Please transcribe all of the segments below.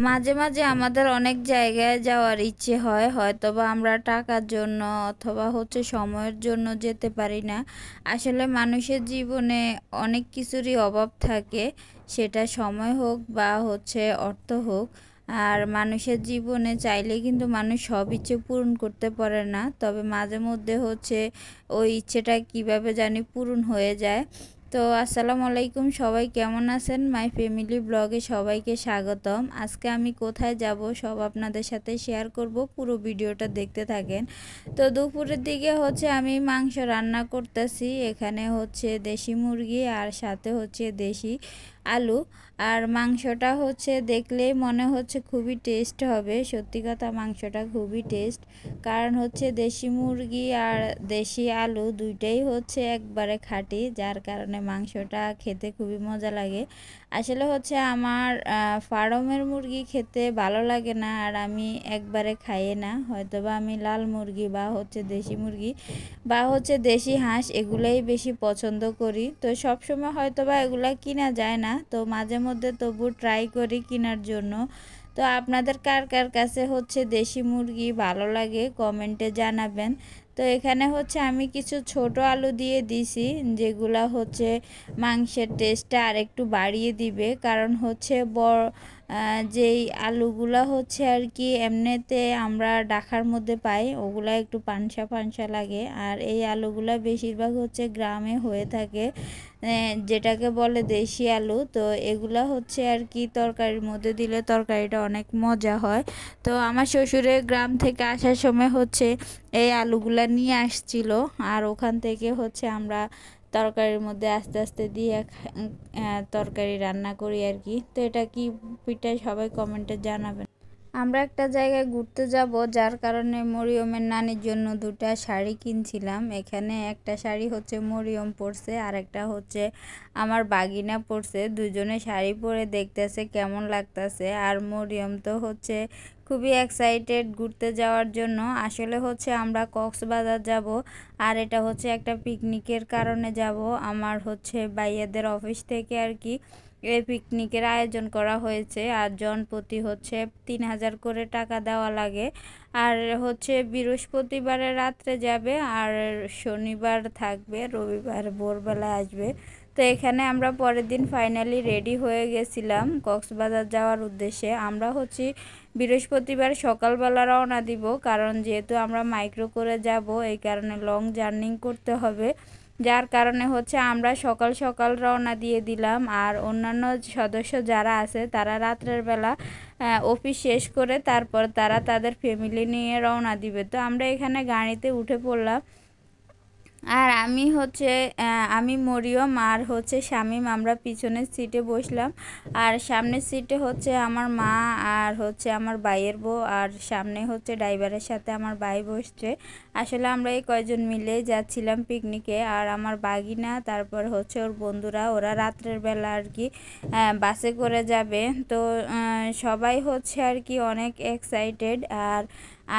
মাঝে মাঝে আমাদের অনেক জায়গায় যাওয়ার ইচ্ছে হয়, হয়তোবা আমরা টাকার জন্য অথবা সময়ের জন্য যেতে পারি না। আসলে মানুষের জীবনে অনেক কিছুরই অভাব থাকে, সেটা সময় হোক বা অর্থ হোক। আর মানুষের জীবনে চাইলে কিন্তু মানুষ সব ইচ্ছে পূরণ করতে পারে না, তবে মাঝে মধ্যে ওই ইচ্ছেটা কিভাবে জানি পূরণ হয়ে যায়। তো আসসালামু আলাইকুম, সবাই কেমন আছেন? মাই ফ্যামিলি ব্লগে সবাইকে স্বাগতম। আজকে আমি কোথায় যাব সব আপনাদের সাথে শেয়ার করব, পুরো ভিডিওটা দেখতে থাকেন। তো দুপুরের দিকে আমি মাংস রান্না করতেছি। এখানে দেশি মুরগি আর সাথে দেশি আলু। আর মাংসটা দেখলেই মনে হচ্ছে খুবই টেস্ট হবে। সত্যি কথা, মাংসটা খুবই টেস্ট, কারণ দেশি মুরগি আর দেশি আলু দুইটাই একবারে খাঁটি, যার কারণে মাংসটা খেতে খুবই মজা লাগে। আসলে আমার ফার্মের মুরগি খেতে ভালো লাগে না, আর আমি একবারে খাইয়ে না। হয়তোবা আমি লাল মুরগি বা দেশি মুরগি বা দেশি হাঁস এগুলাই বেশি পছন্দ করি। তো সবসময় হয়তোবা এগুলা কিনা যায় না, তো মাঝে মধ্যে তবু ট্রাই করি কেনার জন্য। তো আপনাদের কার কার কাছে দেশি মুরগি ভালো লাগে কমেন্টে জানাবেন। তো এখানে আমি কিছু ছোট আলু দিয়ে দিছি, যেগুলা মাংসের টেস্টটা আর একটু বাড়িয়ে দিবে। কারণ বড় যেই আলুগুলা আর কি এমনিতে আমরা ডাকার মধ্যে পাই, ওগুলা একটু পানসা পানসা লাগে। আর এই আলুগুলা বেশিরভাগ গ্রামে হয়ে থাকে, যেটাকে বলে দেশি আলু। তো এগুলা আর কি তরকারির মধ্যে দিলে তরকারিটা অনেক মজা হয়। তো আমার শ্বশুরের গ্রাম থেকে আসার সময় এই আলুগুলা নিয়ে আসছিল, আর ওখান থেকে আমরা তরকারির মধ্যে আস্তে আস্তে দিয়ে তরকারি রান্না করি আর কি। তো এটা কি পিঠা সবাই কমেন্টে জানাবেন। আমরা একটা জায়গায় ঘুরতে যাব, যার কারণে মরিয়মের নানির জন্য দুটা শাড়ি কিনছিলাম। এখানে একটা শাড়ি মরিয়ম পরছে, আর একটা আমার বাগিনা পরছে। দুজনে শাড়ি পরে দেখতেছে কেমন লাগতেছে। আর মরিয়ম তো খুবই এক্সাইটেড ঘুরতে যাওয়ার জন্য। আসলে আমরা কক্সবাজার যাব, আর এটা একটা পিকনিকের কারণে যাব। আমার ভাইয়াদের অফিস থেকে আর কি এই পিকনিকের আয়োজন করা হয়েছে। আর জন প্রতি 3000 করে টাকা দেওয়া লাগে। আর বৃহস্পতিবারে রাত্রে যাবে, আর শনিবার থাকবে, রবিবার ভোরবেলা আসবে। তো এখানে আমরা পরের দিন ফাইনালি রেডি হয়ে গেছিলাম কক্সবাজার যাওয়ার উদ্দেশ্যে। আমরা বৃহস্পতিবার সকালবেলা রওনা দিব, কারণ যেহেতু আমরা মাইক্রো করে যাব, এই কারণে লং জার্নি করতে হবে। যার কারণে আমরা সকাল সকাল রওনা দিয়ে দিলাম। আর অন্যান্য সদস্য যারা আছে তারা রাত্রের বেলা অফিস শেষ করে তারপর তারা তাদের ফ্যামিলি নিয়ে রওনা দিবে। তো আমরা এখানে গাড়িতে উঠে পড়লাম। আর আমি মরিয়ম আর শামীম আমরা পিছনের সিটে বসলাম, আর সামনের সিটে আমার মা আর আমার ভাইয়ের বউ, আর সামনে ড্রাইভারের সাথে আমার ভাই বসছে। আসলে আমরা এই কয়জন মিলে যাচ্ছিলাম পিকনিকে। আর আমার বাগিনা, তারপর ওর বন্ধুরা, ওরা রাত্রের বেলা আর কি বাসে করে যাবে। তো সবাই আর কি অনেক এক্সাইটেড। আর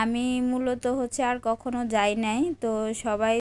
আমি মূলত আর কখনো যাই নাই, তো সবাই